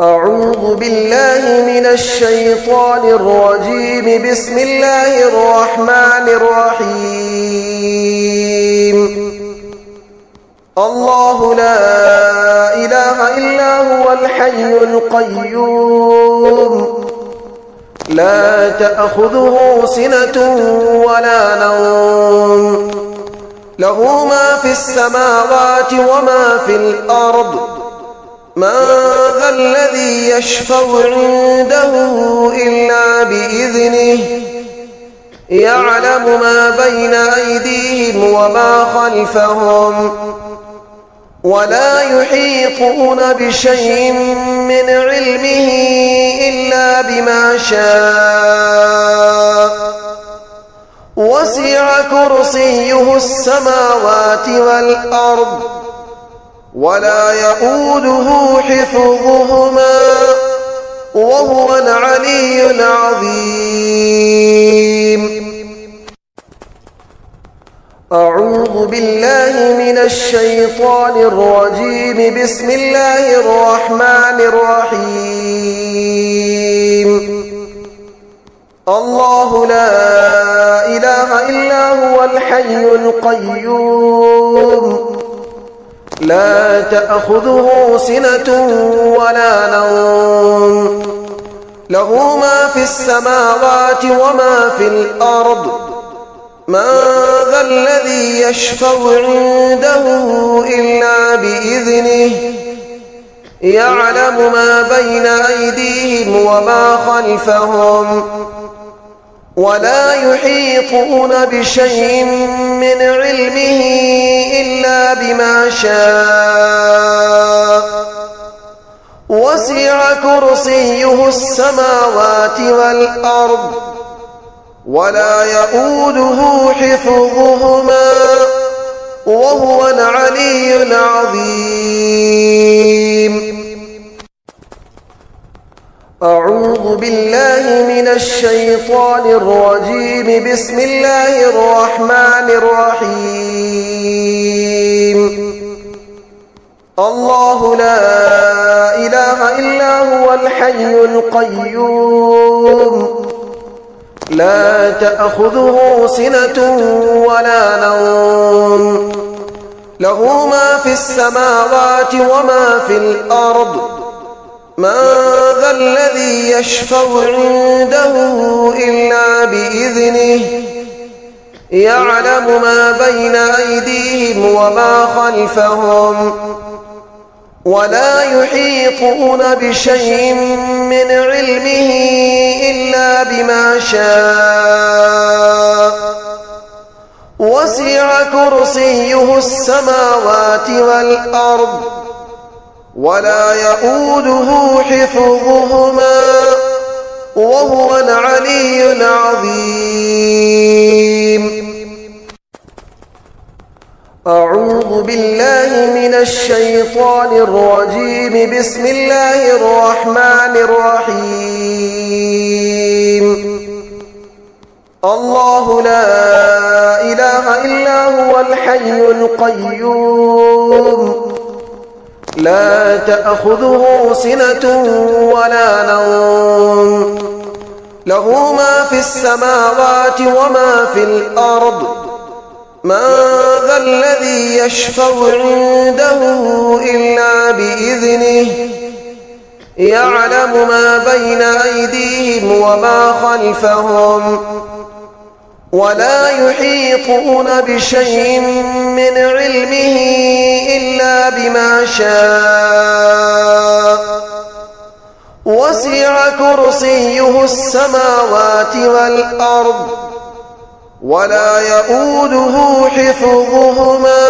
أعوذ بالله من الشيطان الرجيم. بسم الله الرحمن الرحيم. الله لا إله إلا هو الحي القيوم، لا تأخذه سنة ولا نوم، له ما في السماوات وما في الأرض. من ذا الذي يشفع عنده إلا بإذنه، يعلم ما بين أيديهم وما خلفهم، ولا يحيطون بشيء من علمه إلا بما شاء. وسع كرسيه السماوات والأرض، ولا يؤوده حفظهما، وهو العلي العظيم. أعوذ بالله من الشيطان الرجيم. بسم الله الرحمن الرحيم. الله لا إله إلا هو الحي القيوم، لا تأخذه سنة ولا نوم، له ما في السماوات وما في الأرض. من ذا الذي يشفع عنده إلا بإذنه، يعلم ما بين أيديهم وما خلفهم، ولا يحيطون بشيء من علمه إلا بما شاء. وسع كرسيه السماوات والأرض، ولا يؤوده حفظهما، وهو العلي العظيم. أعوذ بالله من الشيطان الرجيم. بسم الله الرحمن الرحيم. الله لا إله إلا هو الحي القيوم، لا تأخذه سنة ولا نوم، له ما في السماوات وما في الأرض. من ذا الذي يشفع عنده إلا بإذنه، يعلم ما بين أيديهم وما خلفهم، ولا يحيطون بشيء من علمه إلا بما شاء. وسع كرسيه السماوات والأرض، ولا يؤوده حفظهما، وهو العلي العظيم. أعوذ بالله من الشيطان الرجيم. بسم الله الرحمن الرحيم. الله لا إله إلا هو الحي القيوم، لا تأخذه سنة ولا نوم، له ما في السماوات وما في الأرض. من ذا الذي يشفع عنده إلا بإذنه، يعلم ما بين أيديهم وما خلفهم، ولا يحيطون بشيء من علمه إلا بما شاء. وسع كرسيه السماوات والأرض، ولا يؤوده حفظهما،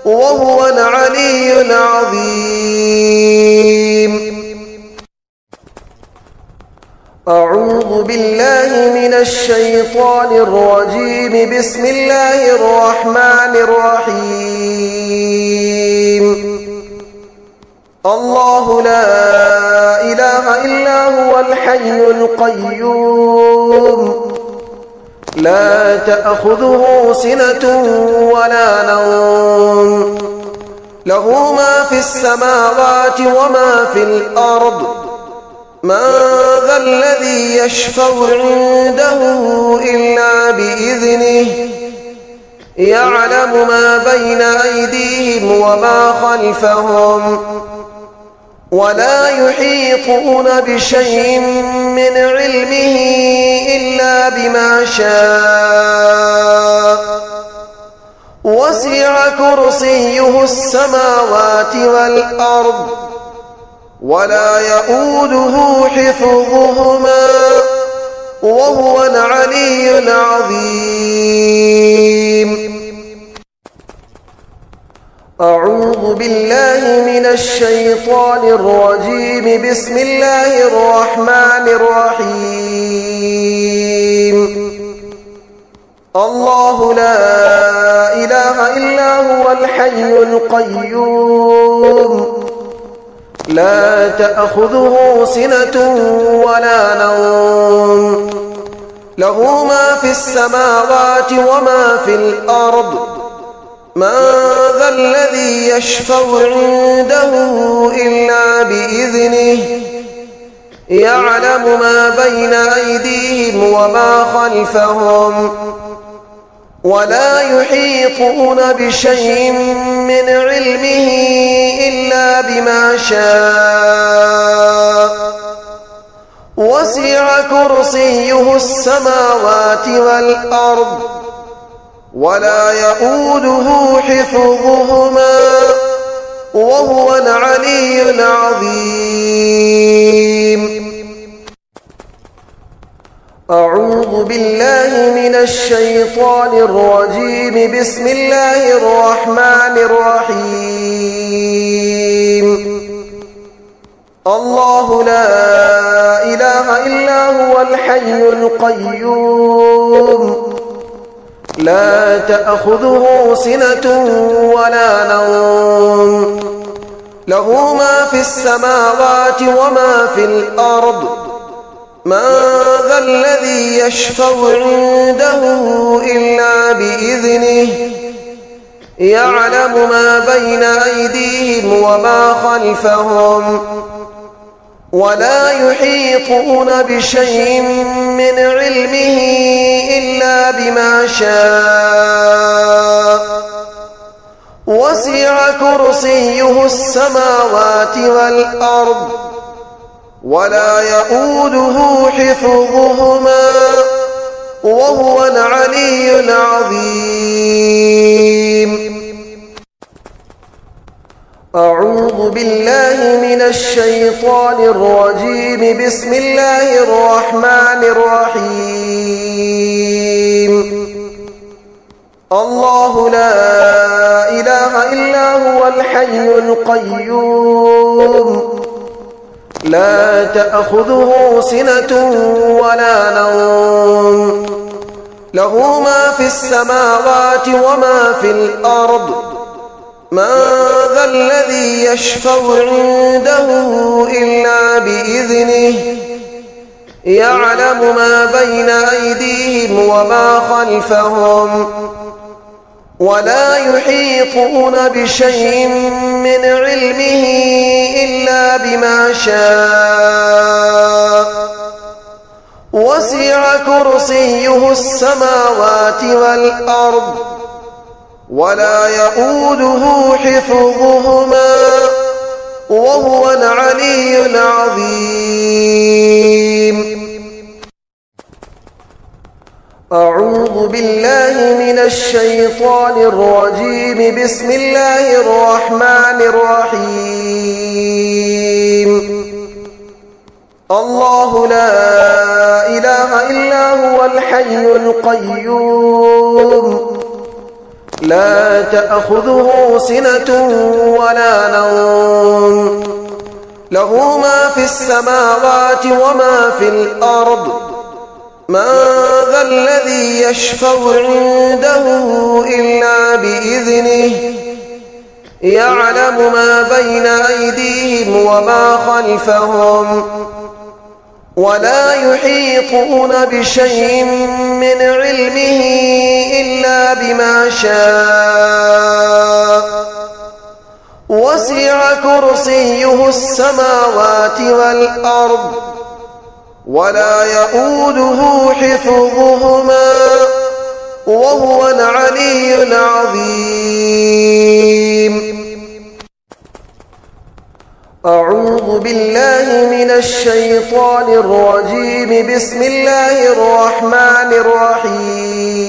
وهو العلي العظيم. أعوذ بالله من الشيطان الرجيم. بسم الله الرحمن الرحيم. الله لا إله إلا هو الحي القيوم، لا تأخذه سنة ولا نوم، له ما في السماوات وما في الأرض من ذا الذي يشفع عنده إلا بإذنه يعلم ما بين أيديهم وما خلفهم ولا يحيطون بشيء من علمه إلا بما شاء وسع كرسيه السماوات والأرض ولا يؤوده حفظهما وهو العلي العظيم. أعوذ بالله من الشيطان الرجيم. بسم الله الرحمن الرحيم. الله لا إله إلا هو الحي القيوم لا تأخذه سنة ولا نوم له ما في السماوات وما في الأرض من ذا الذي يشفع عنده إلا بإذنه يعلم ما بين أيديهم وما خلفهم ولا يحيطون بشيء من علمه إلا بما شاء وسع كرسيه السماوات والأرض ولا يؤوده حفظهما وهو العلي العظيم. أعوذ بالله من الشيطان الرجيم. بسم الله الرحمن الرحيم. الله لا إله إلا هو الحي القيوم لا تأخذه سنة ولا نوم له ما في السماوات وما في الأرض من ذا الذي يشفع عنده إلا بإذنه يعلم ما بين أيديهم وما خلفهم ولا يحيطون بشيء من علمه إلا بما شاء وسع كرسيه السماوات والأرض ولا يؤوده حفظهما وهو العلي العظيم. أعوذ بالله من الشيطان الرجيم. بسم الله الرحمن الرحيم. الله لا إله إلا هو الحي القيوم لا تأخذه سنة ولا نوم له ما في السماوات وما في الأرض من ذا الذي يشفع عنده إلا بإذنه يعلم ما بين أيديهم وما خلفهم ولا يحيطون بشيء من علمه إلا بما شاء وسع كرسيه السماوات والأرض ولا يؤوده حفظهما وهو العلي العظيم. أعوذ بالله من الشيطان الرجيم. بسم الله الرحمن الرحيم. الله لا إله إلا هو الحي القيوم لا تأخذه سنة ولا نوم له ما في السماوات وما في الأرض من ذا الذي يشفع عنده إلا بإذنه يعلم ما بين أيديهم وما خلفهم ولا يحيطون بشيء من علمه إلا بما شاء وسع كرسيه السماوات والأرض ولا يؤوده حفظهما وهو العلي العظيم. أعوذ بالله من الشيطان الرجيم. بسم الله الرحمن الرحيم.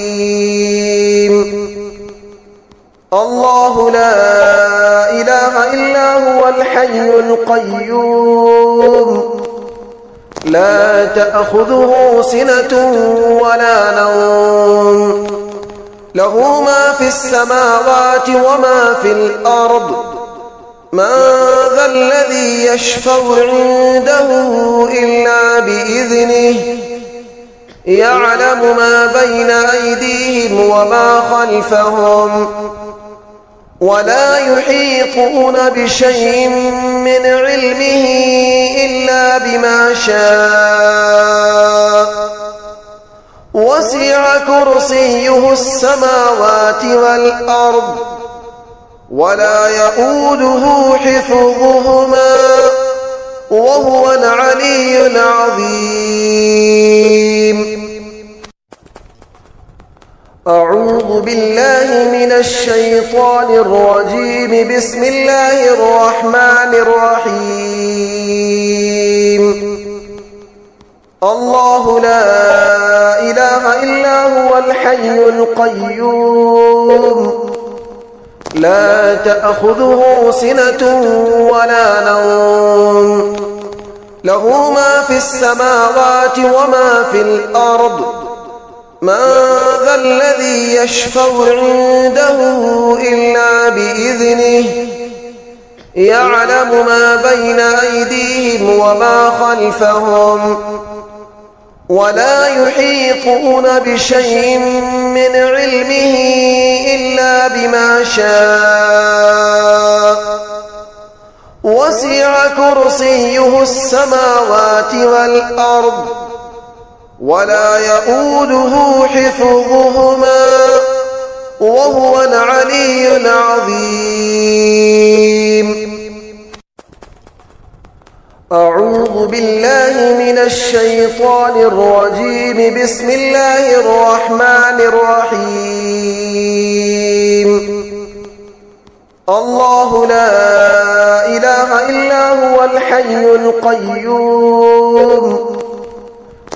الله لا إله إلا هو الحي القيوم لا تأخذه سنة ولا نوم له ما في السماوات وما في الأرض من ذا الذي يشفع عنده إلا بإذنه يعلم ما بين أيديهم وما خلفهم ولا يحيطون بشيء من علمه إلا بما شاء وسع كرسيه السماوات والأرض ولا يؤوده حفظهما وهو العلي العظيم. أعوذ بالله من الشيطان الرجيم. بسم الله الرحمن الرحيم. الله لا إله إلا هو الحي القيوم لا تأخذه سنة ولا نوم له ما في السماوات وما في الأرض من ذا الذي يشفع عنده إلا بإذنه يعلم ما بين أيديهم وما خلفهم ولا يحيطون بشيء من علمه إلا بما شاء وسع كرسيه السماوات والأرض ولا يؤوده حفظهما وهو العلي العظيم. أعوذ بالله من الشيطان الرجيم. بسم الله الرحمن الرحيم. الله لا إله إلا هو الحي القيوم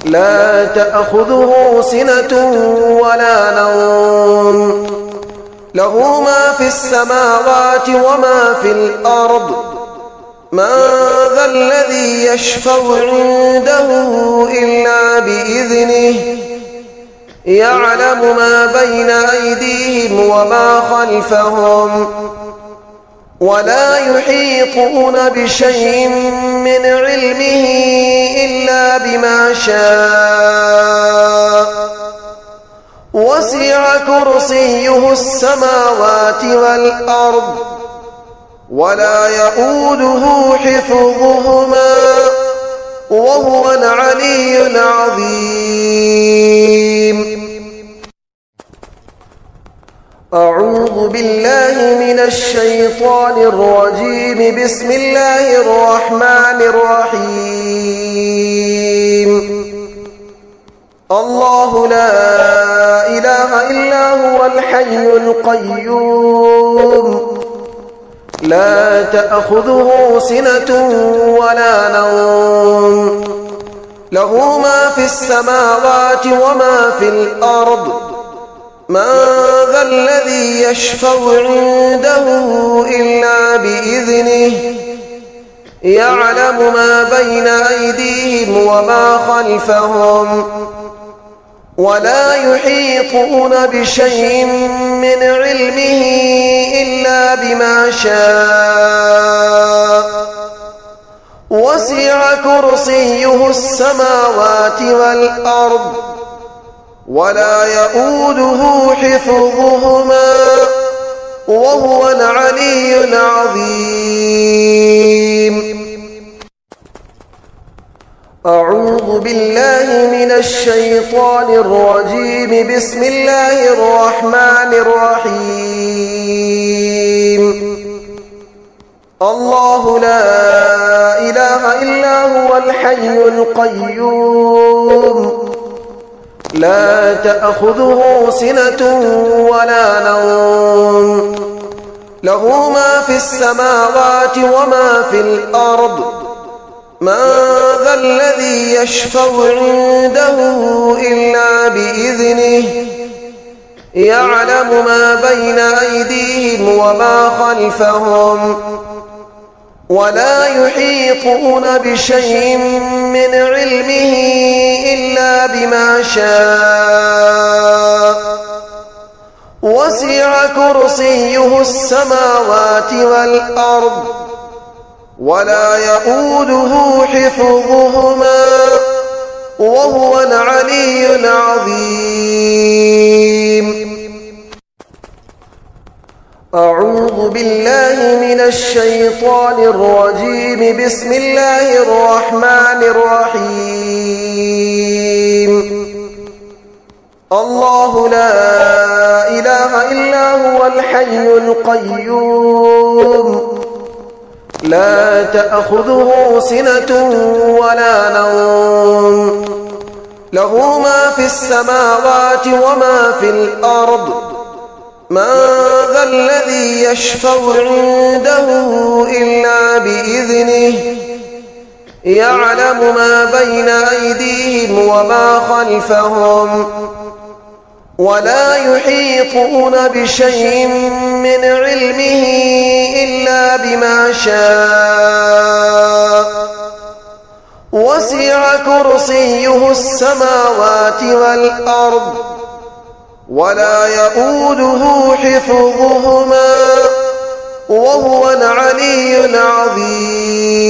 لا تأخذه سنة ولا نوم له ما في السماوات وما في الأرض من ذا الذي يشفع عنده إلا بإذنه يعلم ما بين أيديهم وما خلفهم ولا يحيطون بشيء من علمه إلا بما شاء وسع كرسيه السماوات والأرض ولا يؤوده حفظهما وهو العلي العظيم. أعوذ بالله من الشيطان الرجيم. بسم الله الرحمن الرحيم. الله لا إله إلا هو الحي القيوم لا تأخذه سنة ولا نوم له ما في السماوات وما في الأرض من ذا الذي يشفع عنده إلا بإذنه يعلم ما بين أيديهم وما خلفهم ولا يحيطون بشيء من علمه إلا بما شاء وسع كرسيه السماوات والأرض ولا يؤوده حفظهما وهو العلي العظيم. أعوذ بالله من الشيطان الرجيم. بسم الله الرحمن الرحيم. الله لا إله إلا هو الحي القيوم لا تأخذه سنة ولا نوم له ما في السماوات وما في الأرض من ذا الذي يشفع عنده إلا بإذنه يعلم ما بين أيديهم وما خلفهم ولا يحيطون بشيء من علمه إلا بما شاء وسع كرسيه السماوات والأرض ولا يؤوده حفظهما وهو العلي العظيم. أعوذ بالله من الشيطان الرجيم. بسم الله الرحمن الرحيم. الله لا إله إلا هو الحي القيوم لا تأخذه سنة ولا نوم له ما في السماوات وما في الأرض من ذا الذي يشفع عنده إلا بإذنه يعلم ما بين أيديهم وما خلفهم ولا يحيطون بشيء من علمه إلا بما شاء وسع كرسيه السماوات والأرض ولا يؤوده حفظهما وهو العلي العظيم.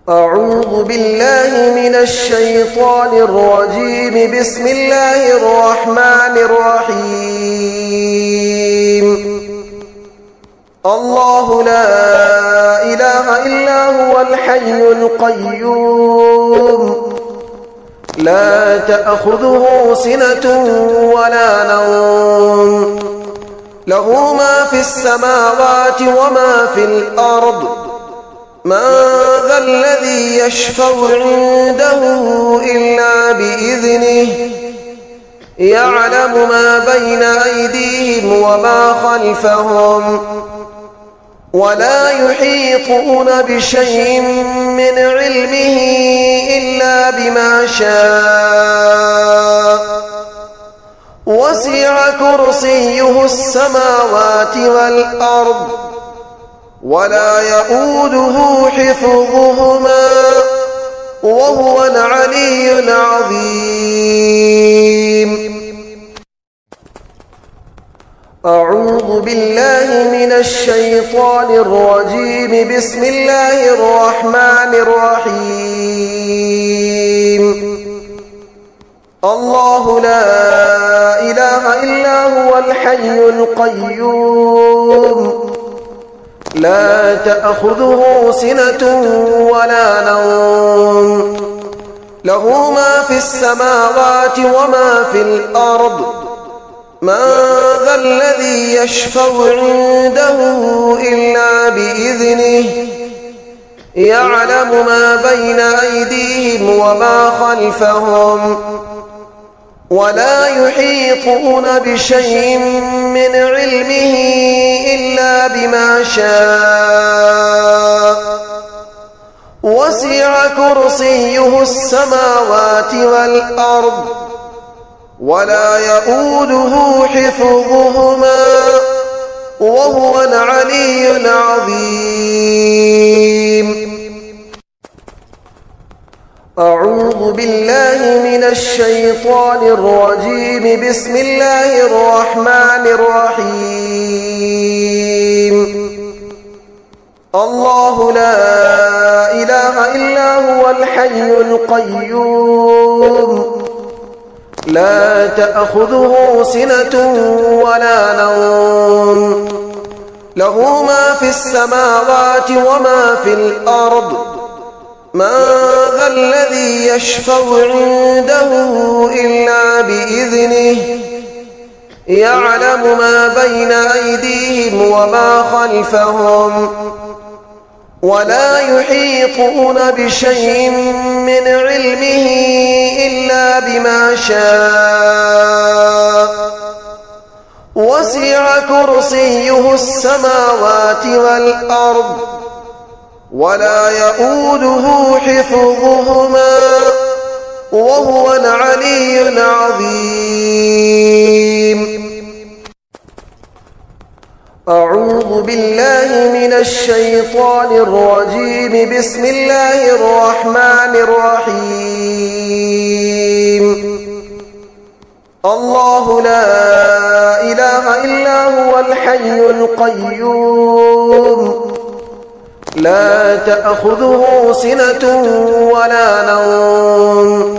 أعوذ بالله من الشيطان الرجيم. بسم الله الرحمن الرحيم. الله لا إله إلا هو الحي القيوم لا تأخذه سنة ولا نوم له ما في السماوات وما في الأرض من ذا الذي يشفع عنده إلا بإذنه يعلم ما بين أيديهم وما خلفهم ولا يحيطون بشيء من علمه إلا بما شاء وسع كرسيه السماوات والأرض ولا يؤوده حفظهما وهو العلي العظيم. أعوذ بالله من الشيطان الرجيم. بسم الله الرحمن الرحيم. الله لا إله إلا هو الحي القيوم لا تأخذه سنة ولا نوم له ما في السماوات وما في الأرض من ذا الذي يشفع عنده إلا بإذنه يعلم ما بين أيديهم وما خلفهم ولا يحيطون بشيء من علمه إلا بما شاء وسع كرسيه السماوات والأرض ولا يؤوده حفظهما وهو العلي العظيم. أعوذ بالله من الشيطان الرجيم. بسم الله الرحمن الرحيم. الله لا إله إلا هو الحي القيوم لا تأخذه سنة ولا نوم له ما في السماوات وما في الأرض من ذا الذي يشفع عنده إلا بإذنه يعلم ما بين أيديهم وما خلفهم ولا يحيطون بشيء من علمه إلا بما شاء وسع كرسيه السماوات والأرض ولا يؤوده حفظهما وهو العلي العظيم. أعوذ بالله من الشيطان الرجيم. بسم الله الرحمن الرحيم. الله لا إله إلا هو الحي القيوم لا تأخذه سنة ولا نوم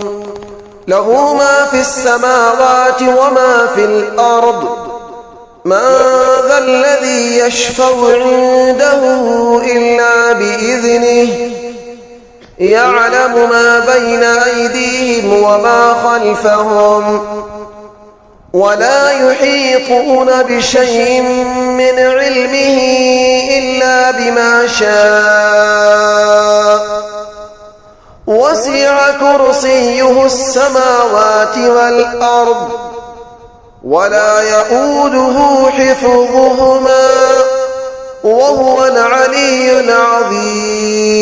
له ما في السماوات وما في الأرض من ذا الذي يشفع عنده إلا بإذنه يعلم ما بين أيديهم وما خلفهم ولا يحيطون بشيء من علمه إلا بما شاء وسع كرسيه السماوات والأرض ولا يؤوده حفظهما وهو العلي العظيم.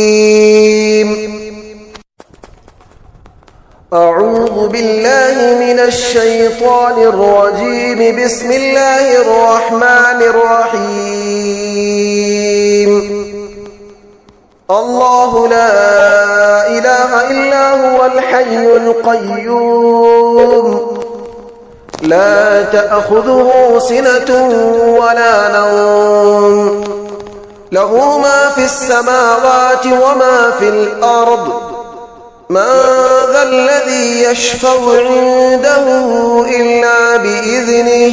أعوذ بالله من الشيطان الرجيم. بسم الله الرحمن الرحيم. الله لا إله إلا هو الحي القيوم لا تأخذه سنة ولا نوم له ما في السماوات وما في الأرض من ذا الذي يشفع عنده إلا بإذنه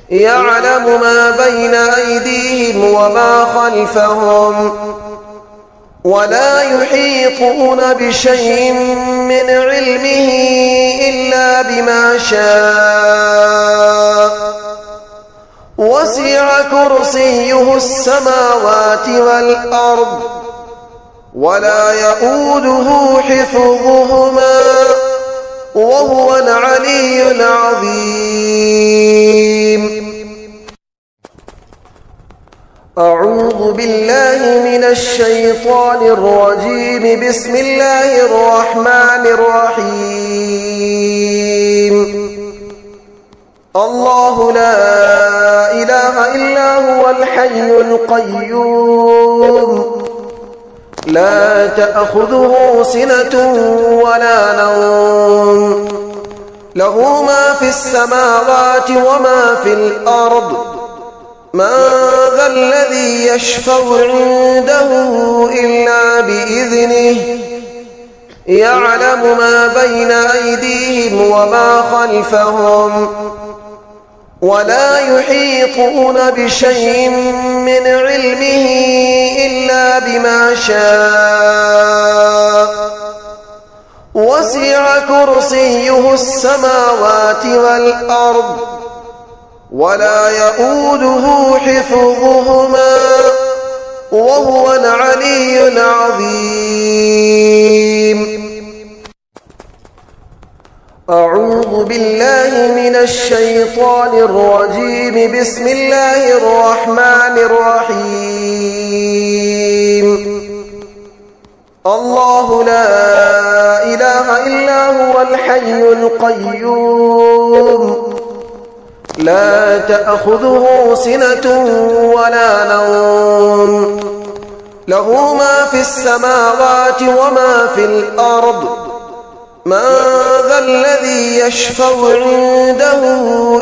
يعلم ما بين أيديهم وما خلفهم ولا يحيطون بشيء من علمه إلا بما شاء وسع كرسيه السماوات والأرض ولا يؤوده حفظهما وهو العلي العظيم. أعوذ بالله من الشيطان الرجيم. بسم الله الرحمن الرحيم. الله لا إله إلا هو الحي القيوم لا تأخذه سنة ولا نوم له ما في السماوات وما في الأرض من ذا الذي يشفع عنده إلا بإذنه يعلم ما بين أيديهم وما خلفهم ولا يحيطون بشيء من علمه إلا بما شاء وسع كرسيه السماوات والأرض ولا يؤوده حفظهما وهو العلي العظيم. أعوذ بالله من الشيطان الرجيم. بسم الله الرحمن الرحيم. الله لا إله إلا هو الحي القيوم لا تأخذه سنة ولا نوم له ما في السماوات وما في الأرض من ذا الذي يشفع عنده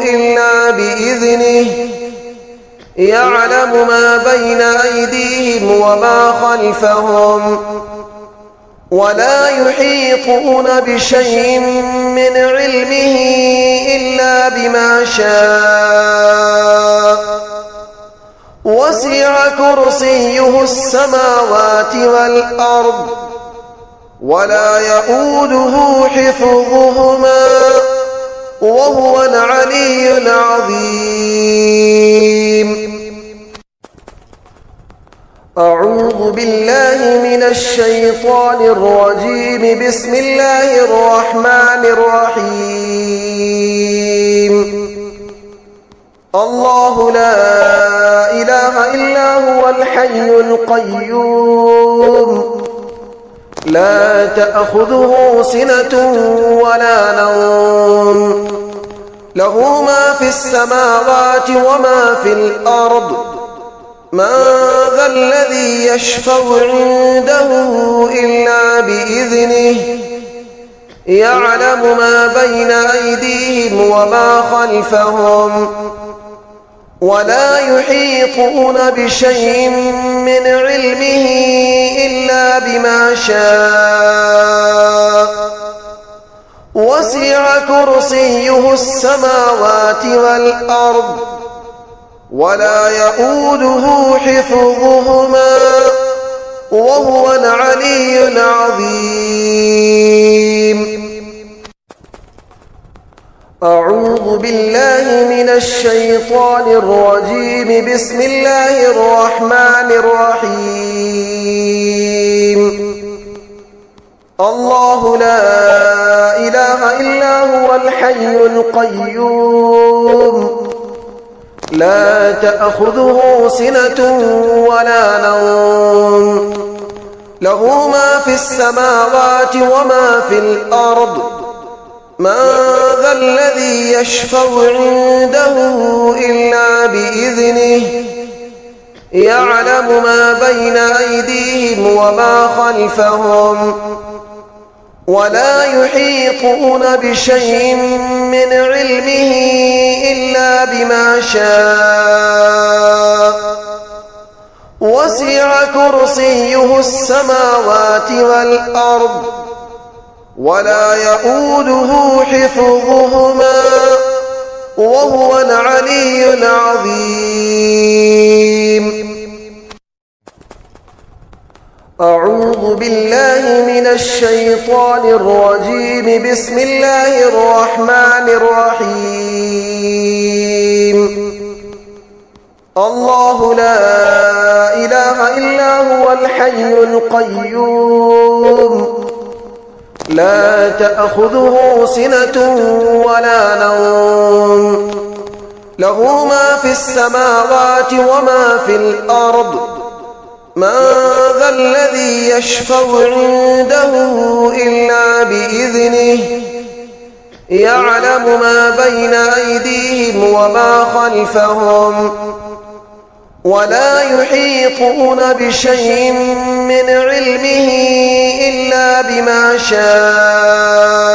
إلا بإذنه يعلم ما بين أيديهم وما خلفهم ولا يحيطون بشيء من علمه إلا بما شاء وسع كرسيه السماوات والأرض ولا يؤوده حفظهما وهو العلي العظيم. أعوذ بالله من الشيطان الرجيم. بسم الله الرحمن الرحيم. الله لا إله إلا هو الحي القيوم لا تأخذه سنة ولا نوم له ما في السماوات وما في الأرض من ذا الذي يشفع عنده إلا بإذنه يعلم ما بين أيديهم وما خلفهم ولا يحيطون بشيء من علمه إلا بما شاء وسع كرسيه السماوات والأرض ولا يؤوده حفظهما وهو العلي العظيم. أعوذ بالله من الشيطان الرجيم. بسم الله الرحمن الرحيم. الله لا إله إلا هو الحي القيوم لا تأخذه سنة ولا نوم له ما في السماوات وما في الأرض من ذا الذي يشفع عنده إلا بإذنه يعلم ما بين أيديهم وما خلفهم ولا يحيطون بشيء من علمه إلا بما شاء وسع كرسيه السماوات والأرض ولا يؤوده حفظهما وهو العلي العظيم. أعوذ بالله من الشيطان الرجيم. بسم الله الرحمن الرحيم. الله لا إله إلا هو الحي القيوم لا تأخذه سنة ولا نوم له ما في السماوات وما في الأرض من ذا الذي يشفع عنده إلا بإذنه يعلم ما بين أيديهم وما خلفهم ولا يحيطون بشيء من علمه إلا بما شاء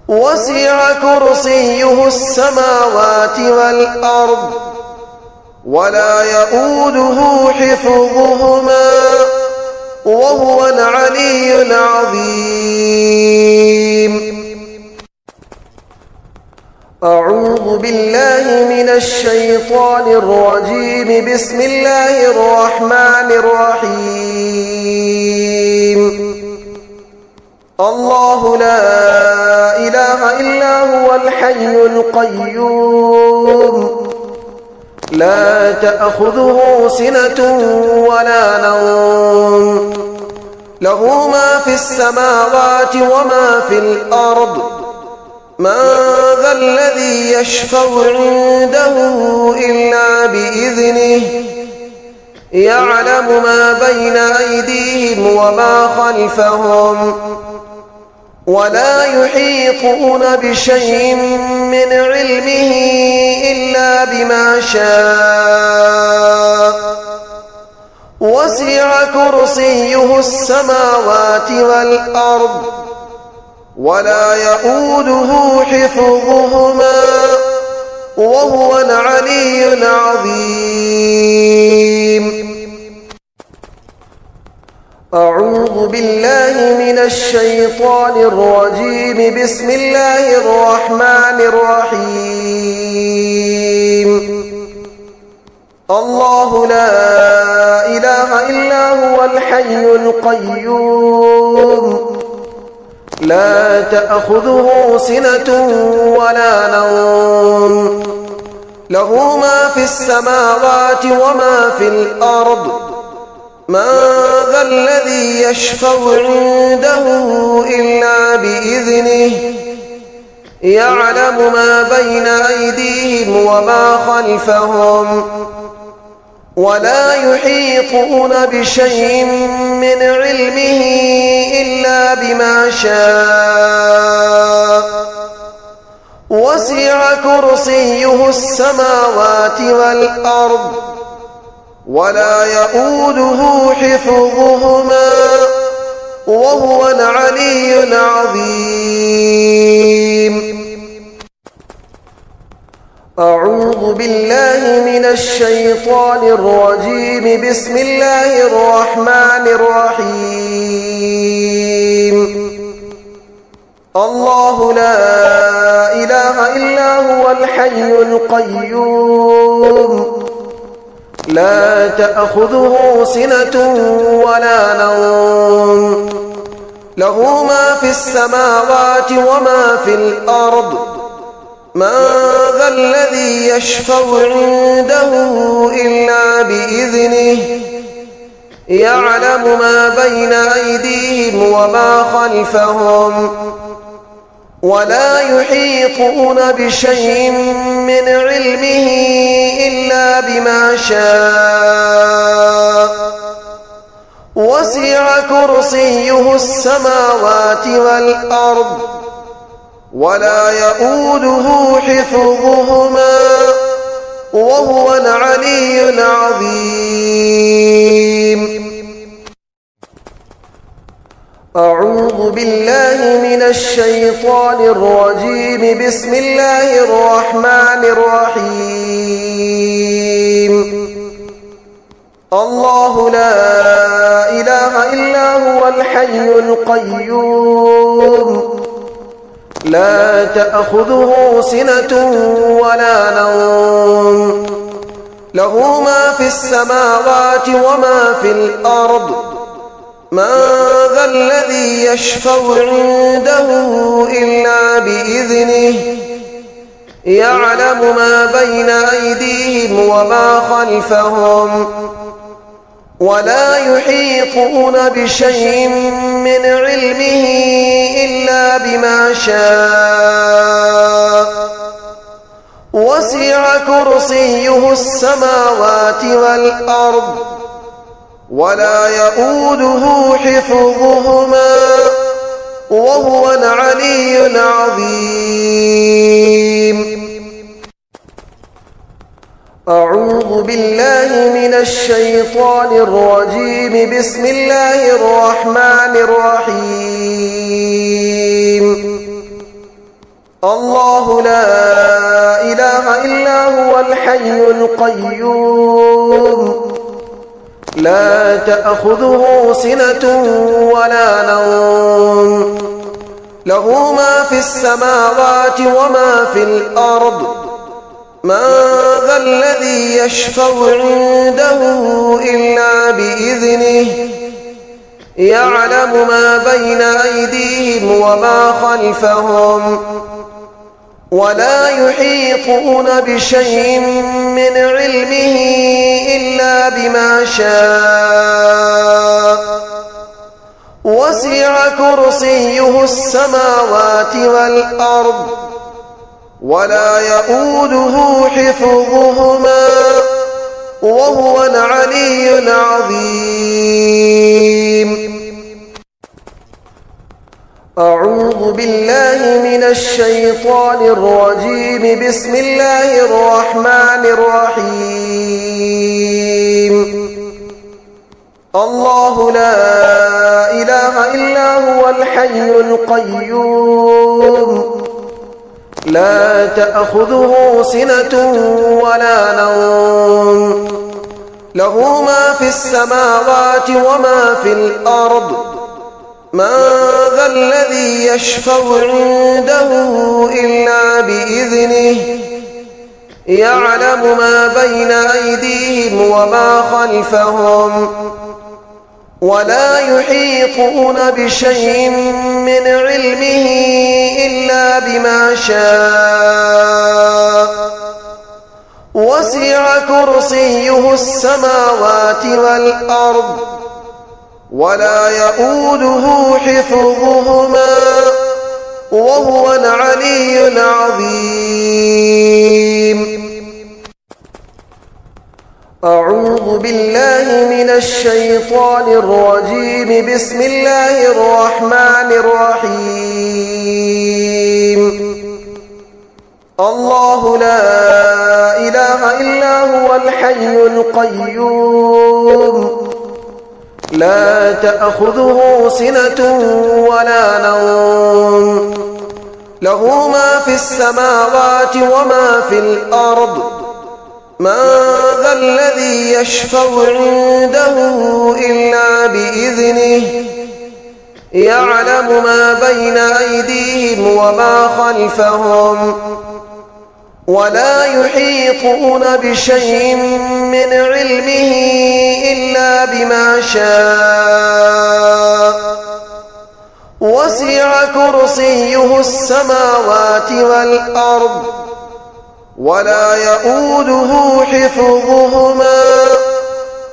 وسع كرسيه السماوات والأرض ولا يؤوده حفظهما وهو العلي العظيم. أعوذ بالله من الشيطان الرجيم. بسم الله الرحمن الرحيم. الله لا إله إلا هو الحي القيوم لا تأخذه سنة ولا نوم له ما في السماوات وما في الأرض من ذا الذي يشفع عنده إلا بإذنه يعلم ما بين أيديهم وما خلفهم ولا يحيطون بشيء من علمه إلا بما شاء وسع كرسيه السماوات والأرض ولا يؤوده حفظهما وهو العلي العظيم. أعوذ بالله من الشيطان الرجيم. بسم الله الرحمن الرحيم. الله لا إله إلا هو الحي القيوم لا تأخذه سنة ولا نوم له ما في السماوات وما في الأرض من ذا الذي يشفع عنده إلا بإذنه يعلم ما بين أيديهم وما خلفهم ولا يحيطون بشيء من علمه إلا بما شاء وسع كرسيه السماوات والأرض ولا يؤوده حفظهما وهو العلي العظيم. أعوذ بالله من الشيطان الرجيم. بسم الله الرحمن الرحيم. الله لا إله إلا هو الحي القيوم لا تأخذه سنة ولا نوم له ما في السماوات وما في الأرض من ذا الذي يشفع عنده إلا بإذنه يعلم ما بين أيديهم وما خلفهم ولا يحيطون بشيء من علمه إلا بما شاء وسع كرسيه السماوات والأرض ولا يؤوده حفظهما وهو العلي العظيم. أعوذ بالله من الشيطان الرجيم. بسم الله الرحمن الرحيم. الله لا إله إلا هو الحي القيوم لا تأخذه سنة ولا نوم له ما في السماوات وما في الأرض من ذا الذي يشفع عنده إلا بإذنه يعلم ما بين أيديهم وما خلفهم ولا يحيطون بشيء من علمه إلا بما شاء وسع كرسيه السماوات والأرض ولا يؤوده حفظهما وهو العلي العظيم. أعوذ بالله من الشيطان الرجيم. بسم الله الرحمن الرحيم. الله لا إله إلا هو الحي القيوم لا تأخذه سنة ولا نوم له ما في السماوات وما في الأرض من ذا الذي يشفع عنده إلا بإذنه يعلم ما بين أيديهم وما خلفهم ولا يحيطون بشيء من علمه إلا بما شاء وسع كرسيه السماوات والأرض ولا يؤوده حفظهما وهو العلي العظيم. أعوذ بالله من الشيطان الرجيم. بسم الله الرحمن الرحيم. الله لا إله إلا هو الحي القيوم لا تأخذه سنة ولا نوم له ما في السماوات وما في الأرض من ذا الذي يشفع عنده إلا بإذنه يعلم ما بين أيديهم وما خلفهم ولا يحيطون بشيء من علمه إلا بما شاء وسع كرسيه السماوات والأرض ولا يؤوده حفظهما وهو العلي العظيم. أعوذ بالله من الشيطان الرجيم. بسم الله الرحمن الرحيم. الله لا إله إلا هو الحي القيوم لا تأخذه سنة ولا نوم له ما في السماوات وما في الأرض من ذا الذي يشفع عنده إلا بإذنه يعلم ما بين أيديهم وما خلفهم ولا يحيطون بشيء من علمه إلا بما شاء وسع كرسيه السماوات والأرض ولا يؤوده حفظهما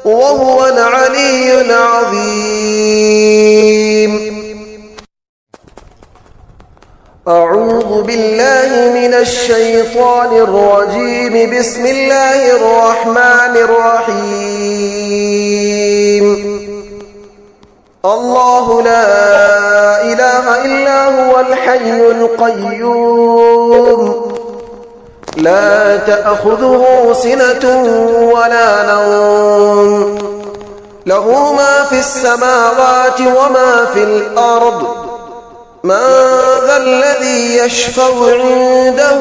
وهو العلي العظيم. أعوذ بالله من الشيطان الرجيم. بسم الله الرحمن الرحيم. الله لا إله إلا هو الحي القيوم لا تأخذه سنة ولا نوم له ما في السماوات وما في الأرض من ذا الذي يشفع عنده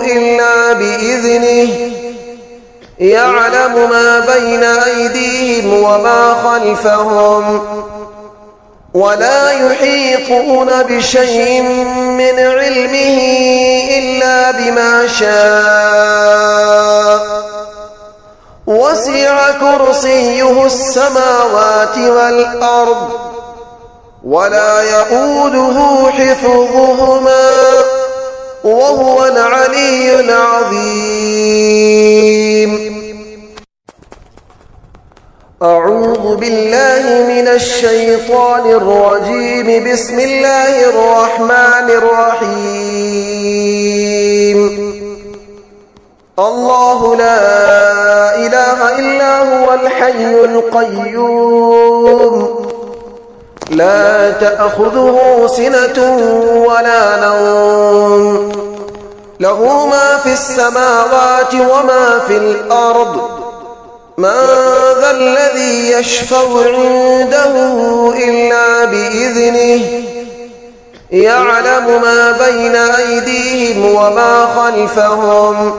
إلا بإذنه يعلم ما بين أيديهم وما خلفهم ولا يحيطون بشيء من علمه إلا بما شاء وسع كرسيه السماوات والأرض ولا يؤوده حفظهما وهو العلي العظيم. أعوذ بالله من الشيطان الرجيم. بسم الله الرحمن الرحيم. الله لا إله إلا هو الحي القيوم لا تأخذه سنة ولا نوم له ما في السماوات وما في الأرض من ذا الذي يشفع عنده إلا بإذنه يعلم ما بين أيديهم وما خلفهم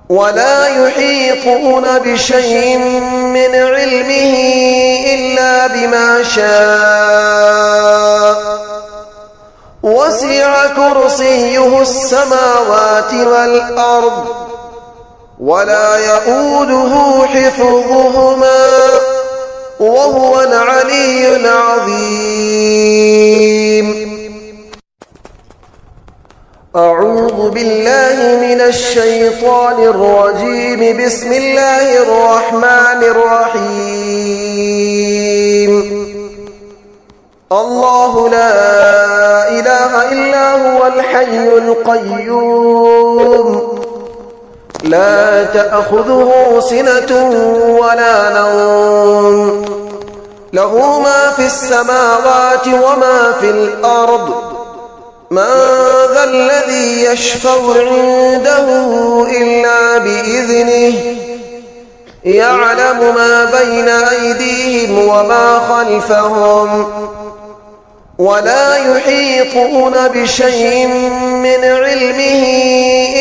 ولا يحيطون بشيء من علمه إلا بما شاء وسع كرسيه السماوات والأرض ولا يؤوده حفظهما وهو العلي العظيم. أعوذ بالله من الشيطان الرجيم. بسم الله الرحمن الرحيم. الله لا إله إلا هو الحي القيوم لا تأخذه سنة ولا نوم له ما في السماوات وما في الأرض من ذا الذي يشفع عنده إلا بإذنه يعلم ما بين أيديهم وما خلفهم ولا يحيطون بشيء من علمه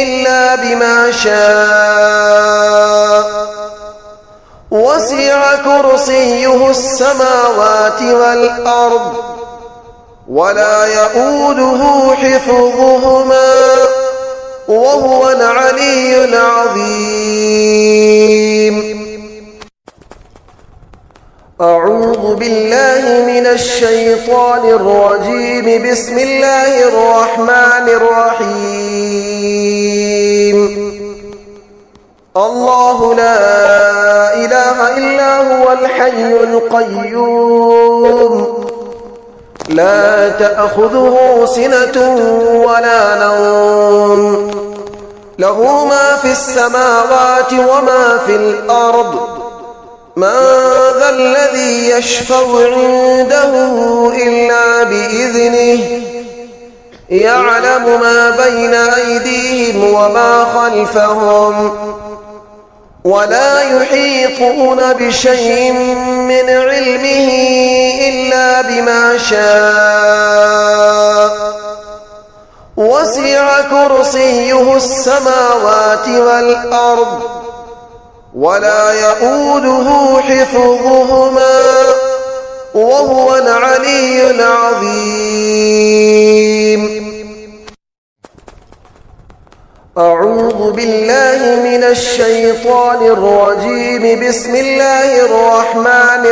إلا بما شاء وسع كرسيه السماوات والأرض ولا يؤوده حفظهما وهو العلي العظيم. أعوذ بالله من الشيطان الرجيم. بسم الله الرحمن الرحيم. الله لا إله إلا هو الحي القيوم لا تأخذه سنة ولا نوم له ما في السماوات وما في الأرض من ذا الذي يشفع عنده إلا بإذنه يعلم ما بين أيديهم وما خلفهم ولا يحيطون بشيء من علمه إلا بما شاء وسع كرسيه السماوات والأرض ولا يؤوده حفظهما وهو العلي العظيم. أعوذ بالله من الشيطان الرجيم. بسم الله الرحمن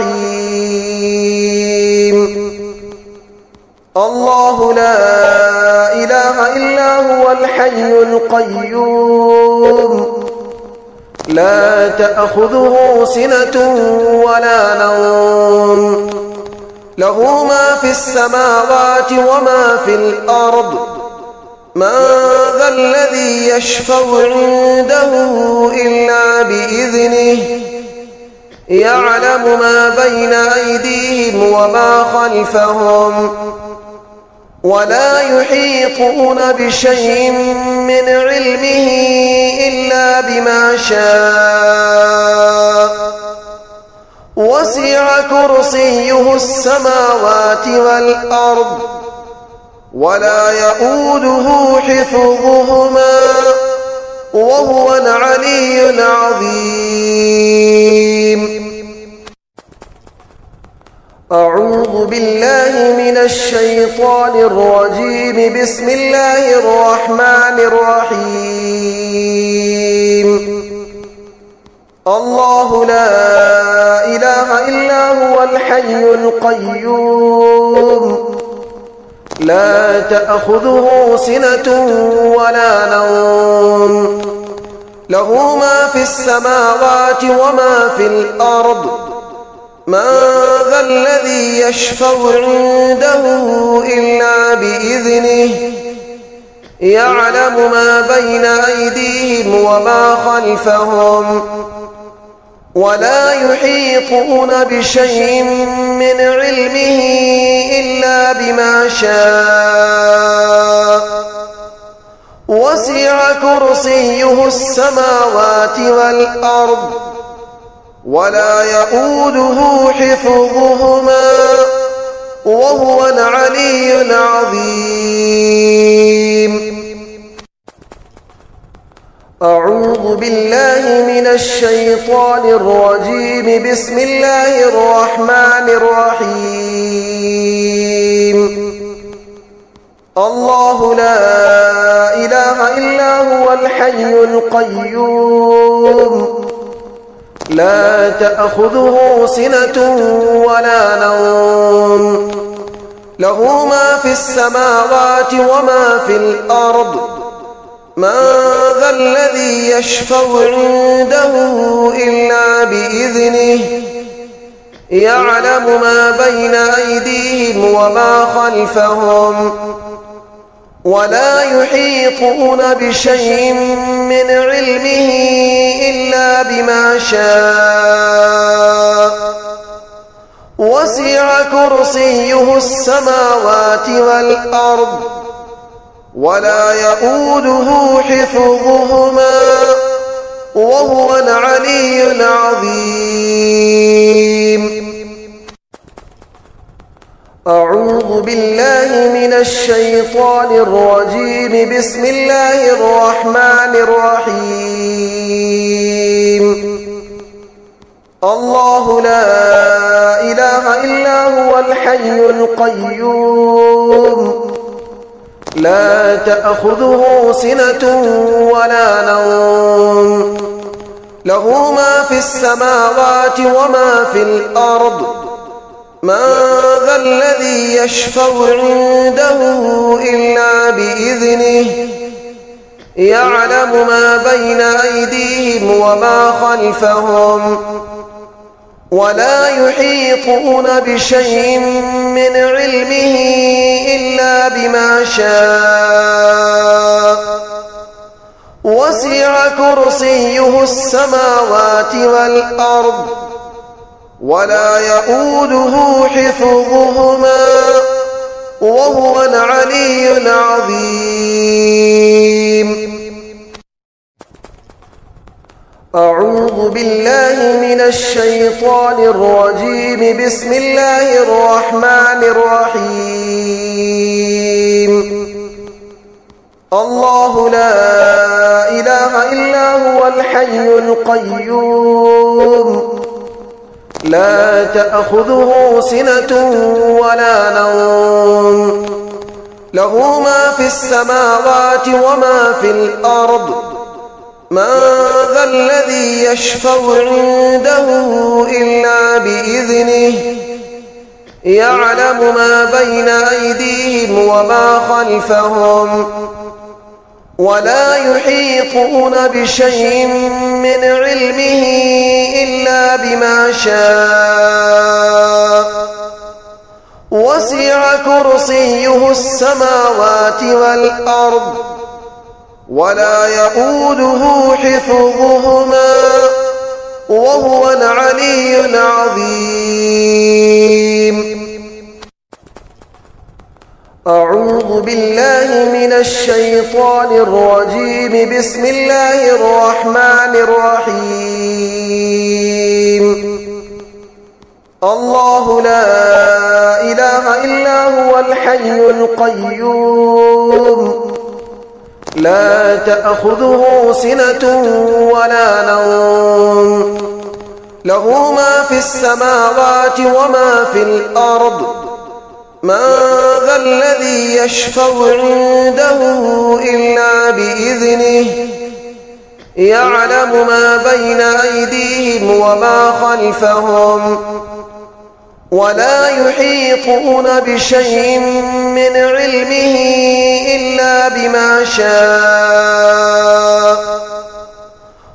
الرحيم. الله لا إله إلا هو الحي القيوم لا تأخذه سنة ولا نوم له ما في السماوات وما في الأرض من ذا الذي يشفع عنده إلا بإذنه يعلم ما بين أيديهم وما خلفهم ولا يحيطون بشيء من علمه إلا بما شاء وسع كرسيه السماوات والأرض ولا يؤوده حفظهما وهو العلي العظيم. أعوذ بالله من الشيطان الرجيم. بسم الله الرحمن الرحيم. الله لا إله إلا هو الحي القيوم لا تأخذه سنة ولا نوم له ما في السماوات وما في الأرض من ذا الذي يشفع عنده إلا بإذنه يعلم ما بين أيديهم وما خلفهم ولا يحيطون بشيء من علمه إلا بما شاء وسع كرسيه السماوات والأرض ولا يؤوده حفظهما وهو العلي العظيم. أعوذ بالله من الشيطان الرجيم. بسم الله الرحمن الرحيم. الله لا إله إلا هو الحي القيوم لا تأخذه سنة ولا نوم له ما في السماوات وما في الأرض من ذا الذي يشفع عنده إلا بإذنه يعلم ما بين أيديهم وما خلفهم ولا يحيطون بشيء من علمه إلا بما شاء وسع كرسيه السماوات والأرض ولا يؤوده حفظهما وهو العلي العظيم. أعوذ بالله من الشيطان الرجيم. بسم الله الرحمن الرحيم. الله لا إله إلا هو الحي القيوم لا تأخذه سنة ولا نوم له ما في السماوات وما في الأرض من ذا الذي يشفع عنده إلا بإذنه يعلم ما بين أيديهم وما خلفهم ولا يحيطون بشيء من علمه إلا بما شاء وسع كرسيه السماوات والأرض ولا يؤوده حفظهما وهو العلي العظيم. أعوذ بالله من الشيطان الرجيم. بسم الله الرحمن الرحيم. الله لا إله إلا هو الحي القيوم لا تأخذه سنة ولا نوم له ما في السماوات وما في الأرض من ذا الذي يشفع عنده إلا بإذنه يعلم ما بين أيديهم وما خلفهم ولا يحيطون بشيء من علمه إلا بما شاء وسع كرسيه السماوات والأرض ولا يؤوده حفظهما وهو العلي العظيم. أعوذ بالله من الشيطان الرجيم. بسم الله الرحمن الرحيم. الله لا إله إلا هو الحي القيوم لا تأخذه سنة ولا نوم له ما في السماوات وما في الأرض من ذا الذي يشفع عنده إلا بإذنه يعلم ما بين أيديهم وما خلفهم ولا يحيطون بشيء من علمه إلا بما شاء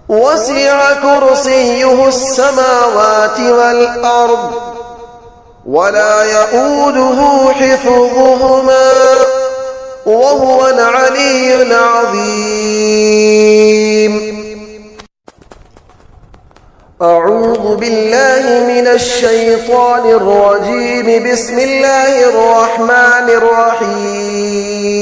وسع كرسيه السماوات والأرض ولا يؤوده حفظهما وهو العلي العظيم. أعوذ بالله من الشيطان الرجيم. بسم الله الرحمن الرحيم.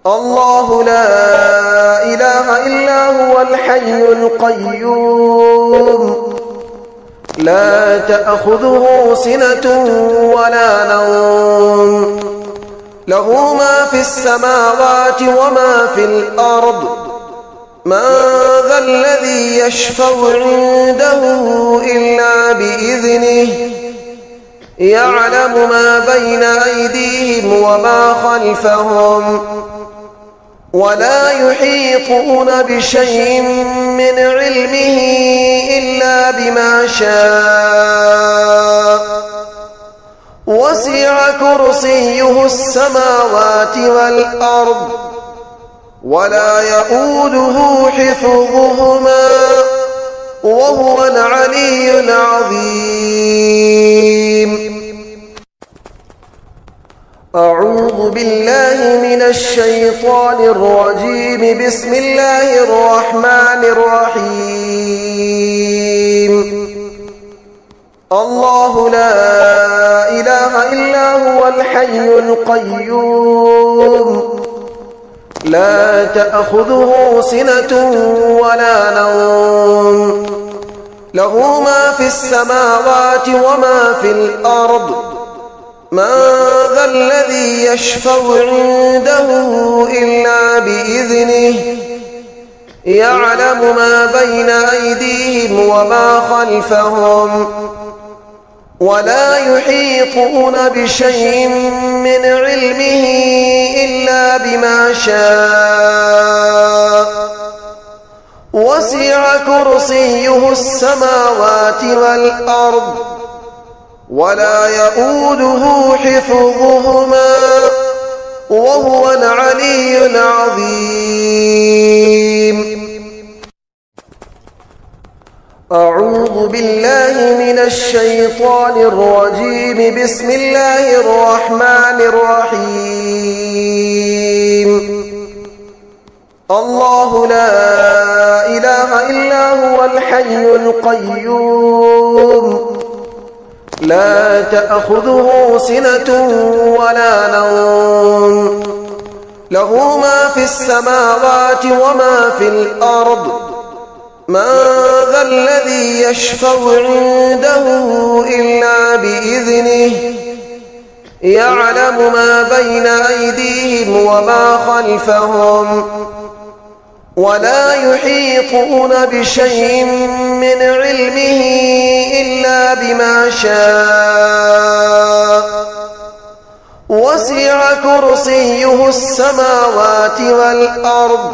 الله لا إله إلا هو الحي القيوم لا تأخذه سنة ولا نوم له ما في السماوات وما في الأرض من ذا الذي يشفع عنده إلا بإذنه يعلم ما بين أيديهم وما خلفهم ولا يحيطون بشيء من علمه إلا بما شاء وسع كرسيه السماوات والأرض ولا يؤوده حفظهما وهو العلي العظيم. أعوذ بالله من الشيطان الرجيم. بسم الله الرحمن الرحيم. الله لا إله إلا هو الحي القيوم لا تأخذه سنة ولا نوم له ما في السماوات وما في الأرض من ذا الذي يشفع عنده إلا بإذنه يعلم ما بين أيديهم وما خلفهم ولا يحيطون بشيء من علمه إلا بما شاء وسع كرسيه السماوات والأرض ولا يؤوده حفظهما وهو العلي العظيم. أعوذ بالله من الشيطان الرجيم. بسم الله الرحمن الرحيم. الله لا إله إلا هو الحي القيوم لا تأخذه سنة ولا نوم له ما في السماوات وما في الأرض من ذا الذي يشفع عنده إلا بإذنه يعلم ما بين أيديهم وما خلفهم ولا يحيطون بشيء من علمه إلا بما شاء وسع كرسيه السماوات والأرض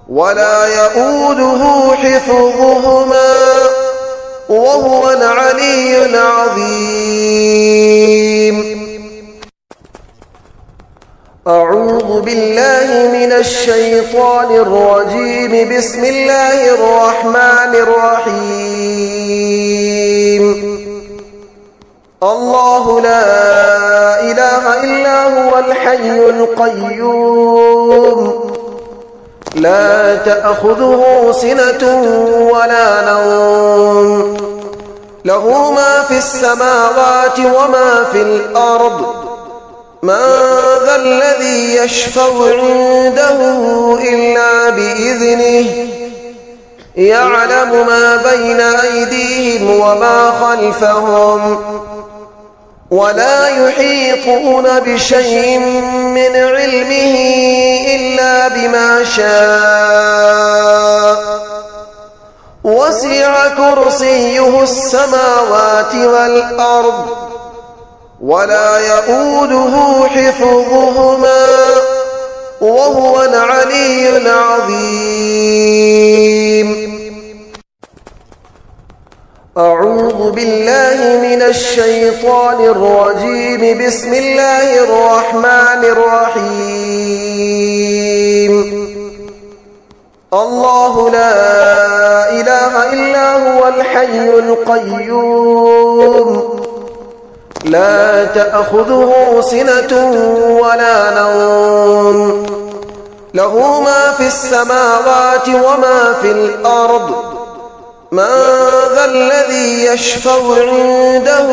ولا يؤوده حفظهما وهو العلي العظيم. أعوذ بالله من الشيطان الرجيم. بسم الله الرحمن الرحيم. الله لا إله إلا هو الحي القيوم لا تأخذه سنة ولا نوم له ما في السماوات وما في الأرض من ذا الذي يشفع عنده إلا بإذنه يعلم ما بين أيديهم وما خلفهم ولا يحيطون بشيء من علمه إلا بما شاء وسع كرسيه السماوات والأرض ولا يؤوده حفظهما وهو العلي العظيم. أعوذ بالله من الشيطان الرجيم. بسم الله الرحمن الرحيم. الله لا إله إلا هو الحي القيوم لا تأخذه سنة ولا نوم له ما في السماوات وما في الأرض من ذا الذي يشفع عنده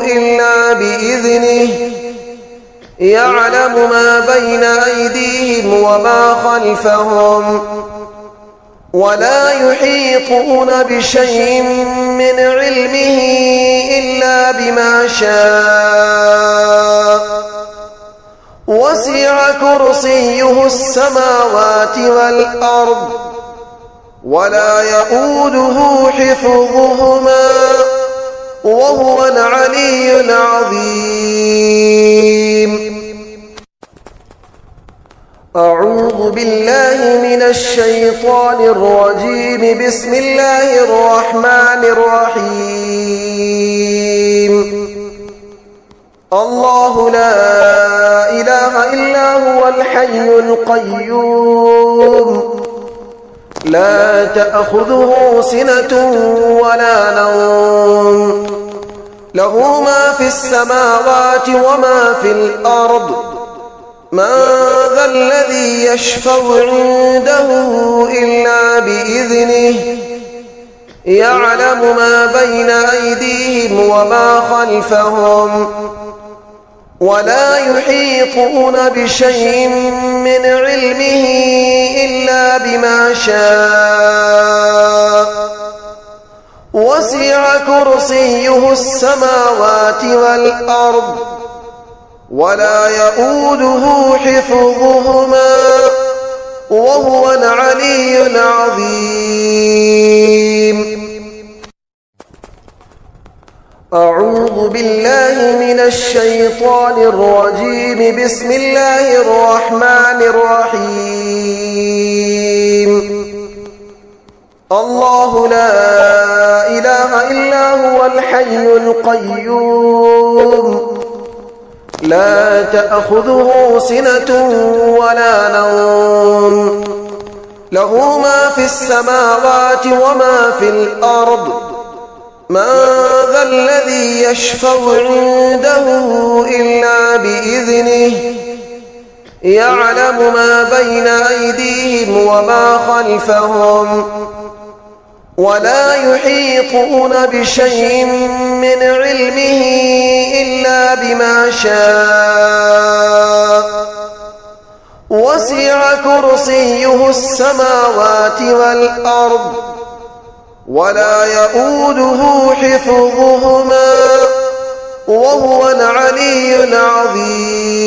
إلا بإذنه يعلم ما بين أيديهم وما خلفهم ولا يحيطون بشيء من علمه إلا بما شاء وسع كرسيه السماوات والأرض ولا يؤوده حفظهما وهو العلي العظيم. أعوذ بالله من الشيطان الرجيم. بسم الله الرحمن الرحيم. الله لا إله إلا هو الحي القيوم لا تأخذه سنة ولا نوم له ما في السماوات وما في الأرض من ذا الذي يشفع عنده إلا بإذنه يعلم ما بين أيديهم وما خلفهم ولا يحيطون بشيء من علمه إلا بما شاء وسع كرسيه السماوات والأرض ولا يؤوده حفظهما وهو العلي العظيم. أعوذ بالله من الشيطان الرجيم. بسم الله الرحمن الرحيم. الله لا إله إلا هو الحي القيوم لا تأخذه سنة ولا نوم له ما في السماوات وما في الأرض من ذا الذي يشفع عنده إلا بإذنه يعلم ما بين أيديهم وما خلفهم ولا يحيطون بشيء من علمه إلا بما شاء وسع كرسيه السماوات والأرض ولا يؤوده حفظهما وهو العلي العظيم.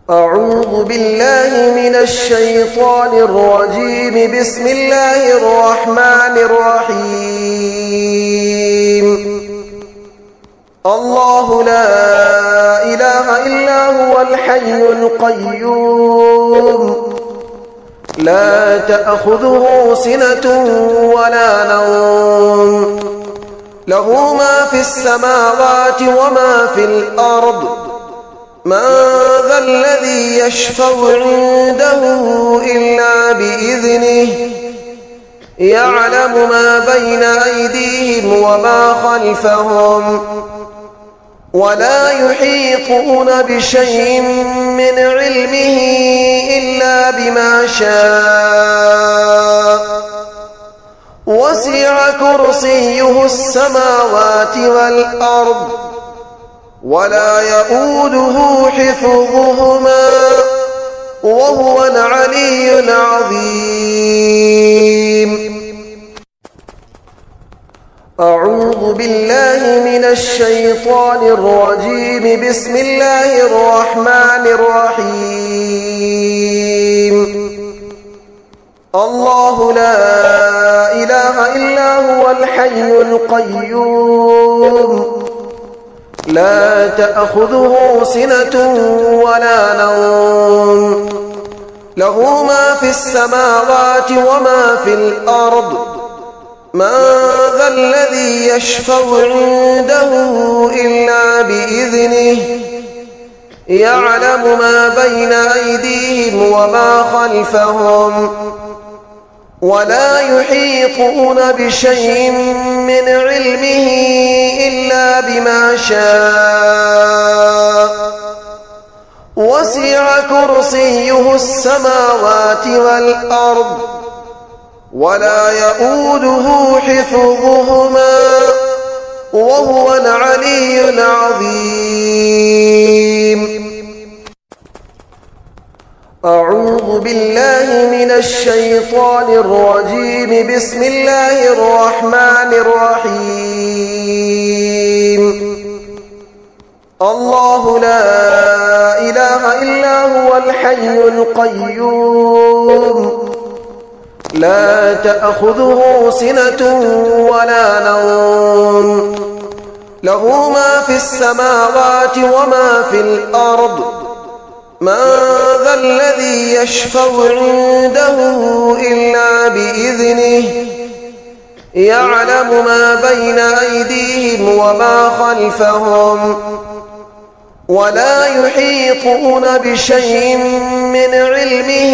أعوذ بالله من الشيطان الرجيم. بسم الله الرحمن الرحيم. الله لا إله إلا هو الحي القيوم لا تأخذه سنة ولا نوم له ما في السماوات وما في الأرض من ذا الذي يشفع عنده إلا بإذنه يعلم ما بين أيديهم وما خلفهم ولا يحيطون بشيء من علمه إلا بما شاء وسع كرسيه السماوات والأرض ولا يؤوده حفظهما وهو العلي العظيم. أعوذ بالله من الشيطان الرجيم. بسم الله الرحمن الرحيم. الله لا إله إلا هو الحي القيوم لا تأخذه سنة ولا نوم له ما في السماوات وما في الأرض من ذا الذي يشفع عنده إلا بإذنه يعلم ما بين أيديهم وما خلفهم ولا يحيطون بشيء من علمه إلا بما شاء وسع كرسيه السماوات والأرض ولا يؤوده حفظهما وهو العلي العظيم. أعوذ بالله من الشيطان الرجيم. بسم الله الرحمن الرحيم. الله لا إله إلا هو الحي القيوم لا تأخذه سنة ولا نوم له ما في السماوات وما في الأرض من ذا الذي يشفع عنده إلا بإذنه يعلم ما بين أيديهم وما خلفهم ولا يحيطون بشيء من علمه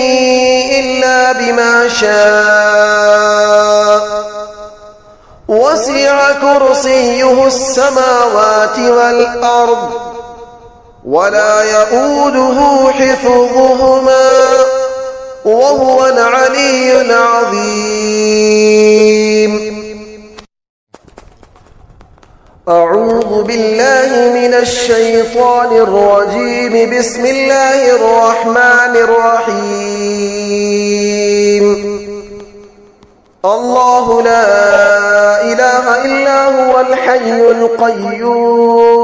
إلا بما شاء وسع كرسيه السماوات والأرض ولا يؤوده حفظهما وهو العلي العظيم. أعوذ بالله من الشيطان الرجيم. بسم الله الرحمن الرحيم. الله لا إله إلا هو الحي القيوم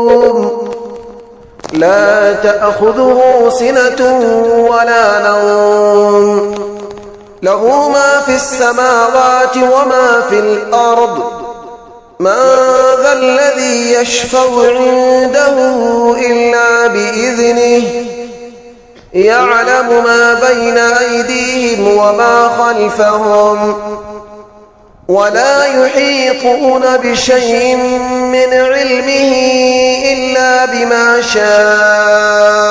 لا تأخذه سنة ولا نوم له ما في السماوات وما في الأرض من ذا الذي يشفع عنده إلا بإذنه يعلم ما بين أيديهم وما خلفهم ولا يحيطون بشيء من علمه إلا بما شاء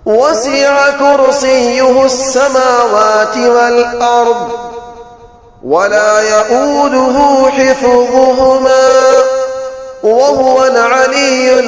وسع كرسيه السماوات والأرض ولا يئوده حفظهما وهو العلي